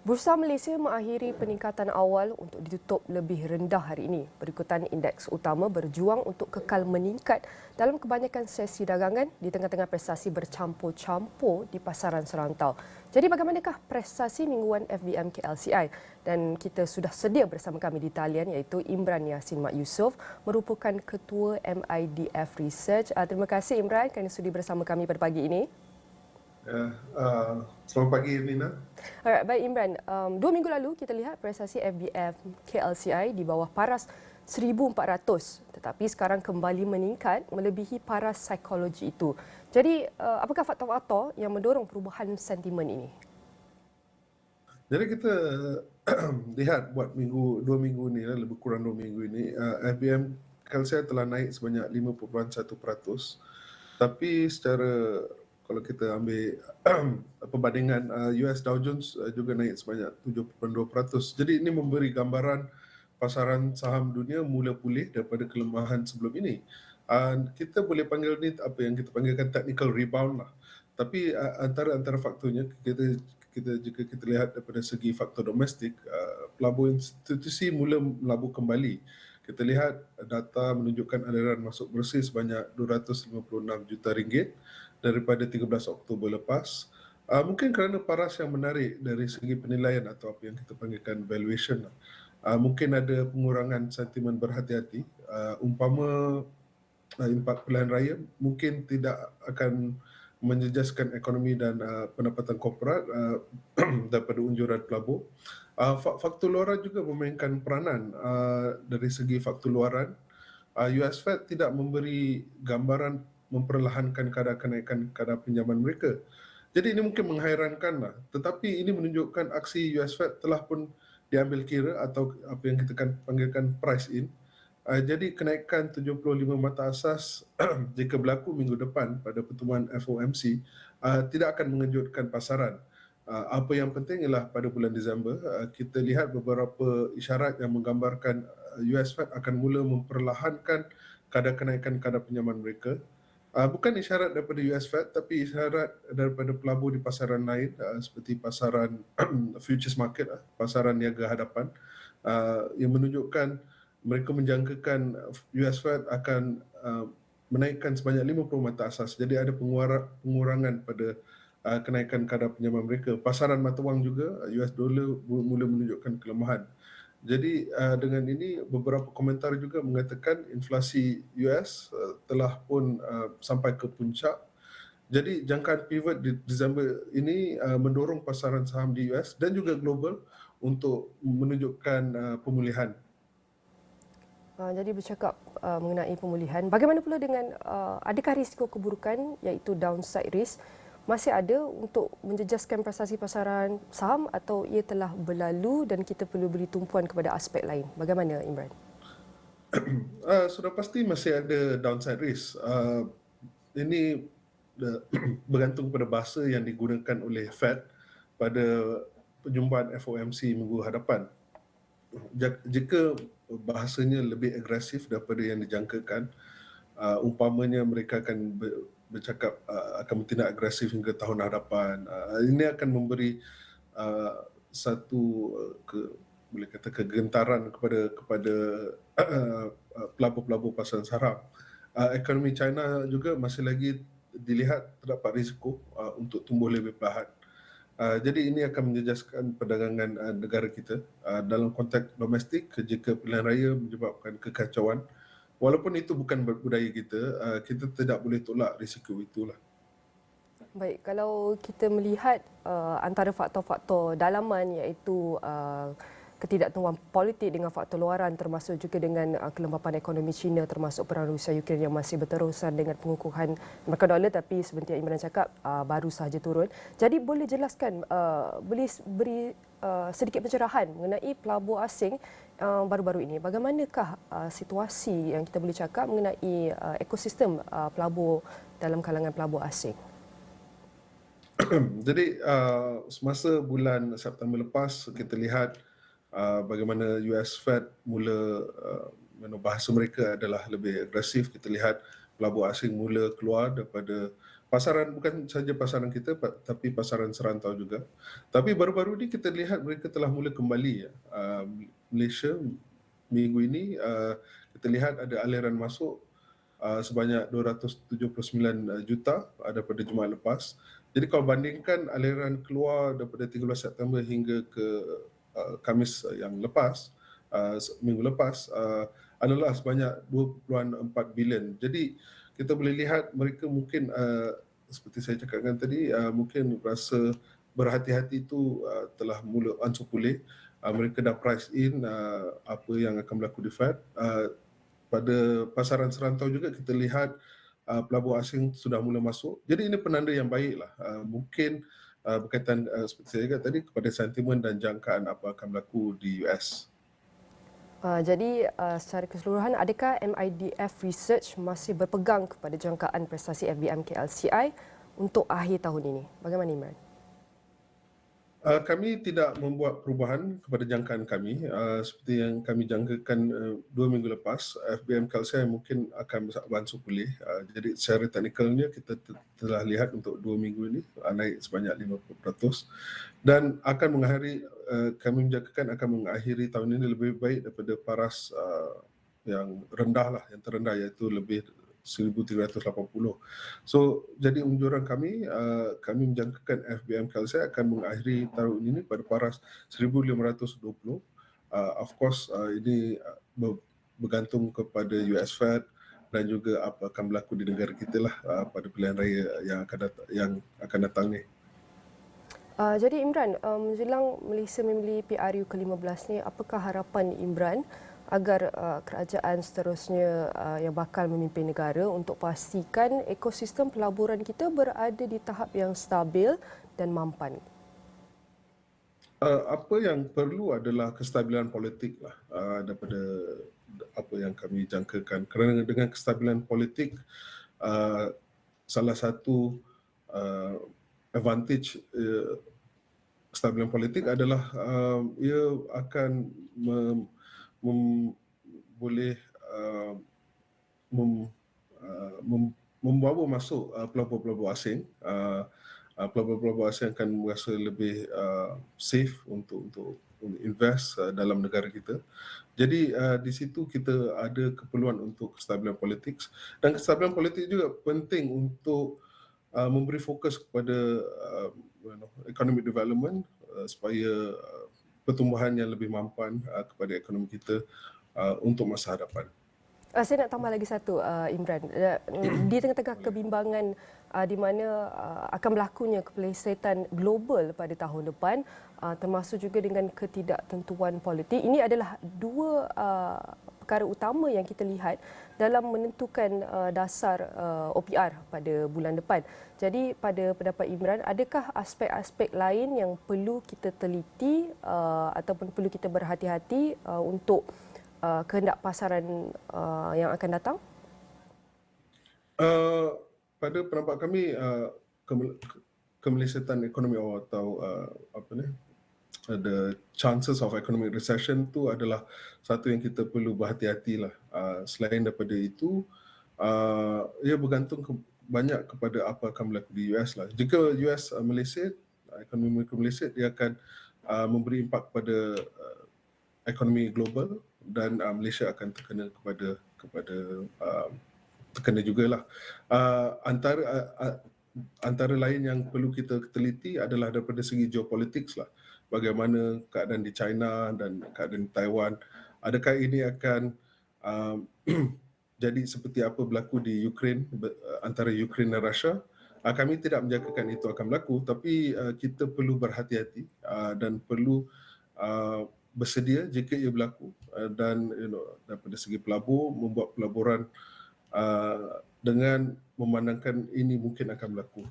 Bursa Malaysia mengakhiri peningkatan awal untuk ditutup lebih rendah hari ini. Berikutan indeks utama berjuang untuk kekal meningkat dalam kebanyakan sesi dagangan di tengah-tengah prestasi bercampur-campur di pasaran serantau. Jadi bagaimanakah prestasi mingguan FBM KLCI? Dan kita sudah sedia bersama kami di talian iaitu Imran Yassin Mak Yusof merupakan Ketua MIDF Research. Terima kasih Imran kerana sudi bersama kami pada pagi ini. Ya, selamat pagi Nina. Alright, baik Imran. 2 minggu lalu kita lihat prestasi FBF KLCI di bawah paras 1,400 tetapi sekarang kembali meningkat melebihi paras psikologi itu. Jadi apakah faktor-faktor yang mendorong perubahan sentimen ini? Jadi kita lihat buat 2 minggu ni, lebih kurang 2 minggu ini, FBM Kelsia telah naik sebanyak 5.1%. Tapi secara kalau kita ambil perbandingan US Dow Jones juga naik sebanyak 7.2%. Jadi ini memberi gambaran pasaran saham dunia mula pulih daripada kelemahan sebelum ini. Kita boleh panggil ni apa yang kita panggilkan technical rebound lah. Tapi antara faktornya jika kita lihat daripada segi faktor domestik, pelabur institusi mula melabur kembali. Kita lihat data menunjukkan aliran masuk bersih sebanyak 256 juta ringgit daripada 13 Oktober lepas. Mungkin kerana paras yang menarik dari segi penilaian atau apa yang kita panggilkan valuation lah. Mungkin ada pengurangan sentimen berhati-hati. Umpama impak pilihan raya mungkin tidak akan menjejaskan ekonomi dan pendapatan korporat daripada unjuran pelabur. Faktor luaran juga memainkan peranan. Dari segi faktor luaran, US Fed tidak memberi gambaran memperlahankan kadar kenaikan kadar pinjaman mereka. Jadi ini mungkin menghairankan lah. Tetapi ini menunjukkan aksi US Fed telah pun diambil kira atau apa yang kita panggilkan price in. Jadi kenaikan 75 mata asas jika berlaku minggu depan pada pertemuan FOMC tidak akan mengejutkan pasaran. Apa yang penting ialah pada bulan Disember kita lihat beberapa isyarat yang menggambarkan US Fed akan mula memperlahankan kadar kenaikan kadar pinjaman mereka. Bukan isyarat daripada US Fed tapi isyarat daripada pelabur di pasaran lain seperti pasaran futures market, pasaran niaga hadapan yang menunjukkan mereka menjangkakan US Fed akan menaikkan sebanyak 50 mata asas. Jadi ada pengurangan pada kenaikan kadar pinjaman mereka. Pasaran mata wang juga US dollar mula menunjukkan kelemahan. Jadi dengan ini beberapa komentar juga mengatakan inflasi US telah pun sampai ke puncak. Jadi jangkaan pivot di Disember ini mendorong pasaran saham di US dan juga global untuk menunjukkan pemulihan. Jadi bercakap mengenai pemulihan, bagaimana pula dengan adakah risiko keburukan iaitu downside risk masih ada untuk menjejaskan prestasi pasaran saham atau ia telah berlalu dan kita perlu beri tumpuan kepada aspek lain? Bagaimana Imran? Sudah pasti masih ada downside risk. Ini bergantung pada bahasa yang digunakan oleh Fed pada perjumpaan FOMC minggu hadapan. Jika bahasanya lebih agresif daripada yang dijangkakan, umpamanya mereka akan bercakap akan bertindak agresif hingga tahun hadapan, ini akan memberi satu boleh kata kegentaran kepada pelabur-pelabur pasaran saham. Ekonomi China juga masih lagi dilihat terdapat risiko untuk tumbuh lebih perlahan. Jadi ini akan menjejaskan perdagangan negara kita dalam konteks domestik jika pilihan raya menyebabkan kekacauan. Walaupun itu bukan budaya kita, kita tidak boleh tolak risiko itulah. Baik, kalau kita melihat antara faktor-faktor dalaman iaitu ketidaktentuan politik dengan faktor luaran termasuk juga dengan kelembapan ekonomi China termasuk perang Rusia Ukraine yang masih berterusan dengan pengukuhan markah dolar tapi seperti yang Imran cakap baru sahaja turun. Jadi boleh jelaskan, boleh beri sedikit pencerahan mengenai pelabur asing baru-baru ini. Bagaimanakah situasi yang kita boleh cakap mengenai ekosistem pelabur dalam kalangan pelabur asing? Jadi semasa bulan September lepas kita lihat bagaimana US Fed mula bahasa mereka adalah lebih agresif. Kita lihat pelabur asing mula keluar daripada pasaran bukan saja pasaran kita tapi pasaran serantau juga. Tapi baru-baru ini kita lihat mereka telah mula kembali ya. Malaysia minggu ini kita lihat ada aliran masuk sebanyak 279 juta daripada Jumaat lepas. Jadi kalau bandingkan aliran keluar daripada 13 September hingga ke Khamis yang lepas, minggu lepas, adalah sebanyak 2.4 bilion. Jadi kita boleh lihat mereka mungkin seperti saya cakapkan tadi, mungkin rasa berhati-hati itu telah mula ansur pulih. Mereka dah price in apa yang akan berlaku di Fed. Pada pasaran serantau juga kita lihat pelabur asing sudah mula masuk. Jadi ini penanda yang baiklah. Mungkin berkaitan seperti saya kata tadi kepada sentimen dan jangkaan apa akan berlaku di US. Jadi secara keseluruhan, adakah MIDF Research masih berpegang kepada jangkaan prestasi FBM KLCI untuk akhir tahun ini? Bagaimana Imran? Kami tidak membuat perubahan kepada jangkaan kami. Seperti yang kami jangkakan 2 minggu lepas, FBM KLCI mungkin akan beransur pulih. Jadi secara teknikalnya kita telah lihat untuk 2 minggu ini naik sebanyak 50%. Dan akan mengakhiri, kami menjangkakan akan mengakhiri tahun ini lebih baik daripada paras yang rendah lah, yang terendah iaitu lebih 1,380. So jadi unjuran kami, kami menjangkakan FBM KLCI akan mengakhiri tahun ini pada paras 1,520. Of course ini bergantung kepada US Fed dan juga apa akan berlaku di negara kita lah pada pilihan raya yang akan datang ni. Jadi Imran, menjelang Malaysia memilih PRU ke-15 ni, apakah harapan Imran agar kerajaan seterusnya yang bakal memimpin negara untuk pastikan ekosistem pelaburan kita berada di tahap yang stabil dan mampan? Apa yang perlu adalah kestabilan politik lah daripada apa yang kami jangkakan. Kerana dengan kestabilan politik, salah satu advantage kestabilan politik adalah ia akan boleh membawa masuk pelabur-pelabur asing. Pelabur-pelabur asing akan merasa lebih safe untuk invest dalam negara kita. Jadi di situ kita ada keperluan untuk kestabilan politik, dan kestabilan politik juga penting untuk memberi fokus kepada economic development supaya pertumbuhan yang lebih mampan kepada ekonomi kita untuk masa hadapan. Saya nak tambah lagi satu, Imran. Di tengah-tengah kebimbangan di mana akan berlakunya kepelesetan global pada tahun depan, termasuk juga dengan ketidaktentuan politik, ini adalah dua perkara utama yang kita lihat dalam menentukan dasar OPR pada bulan depan. Jadi pada pendapat Imran, adakah aspek-aspek lain yang perlu kita teliti ataupun perlu kita berhati-hati untuk kehendak pasaran yang akan datang? Pada pendapat kami, kemelesetan ekonomi atau the chances of economic recession tu adalah satu yang kita perlu berhati-hati lah. Selain daripada itu, ia bergantung banyak kepada apa akan berlaku di US lah. Jika US meleset, ekonomi mereka meleset, dia akan memberi impak kepada ekonomi global, dan Malaysia akan terkena terkena jugalah. Antara lain yang perlu kita teliti adalah daripada segi geopolitik lah. Bagaimana keadaan di China dan keadaan di Taiwan. Adakah ini akan jadi seperti apa berlaku di Ukraine, antara Ukraine dan Russia? Kami tidak menjangkakan itu akan berlaku, tapi kita perlu berhati-hati dan perlu bersedia jika ia berlaku, dan daripada segi pelabur, membuat pelaburan dengan memandangkan ini mungkin akan berlaku.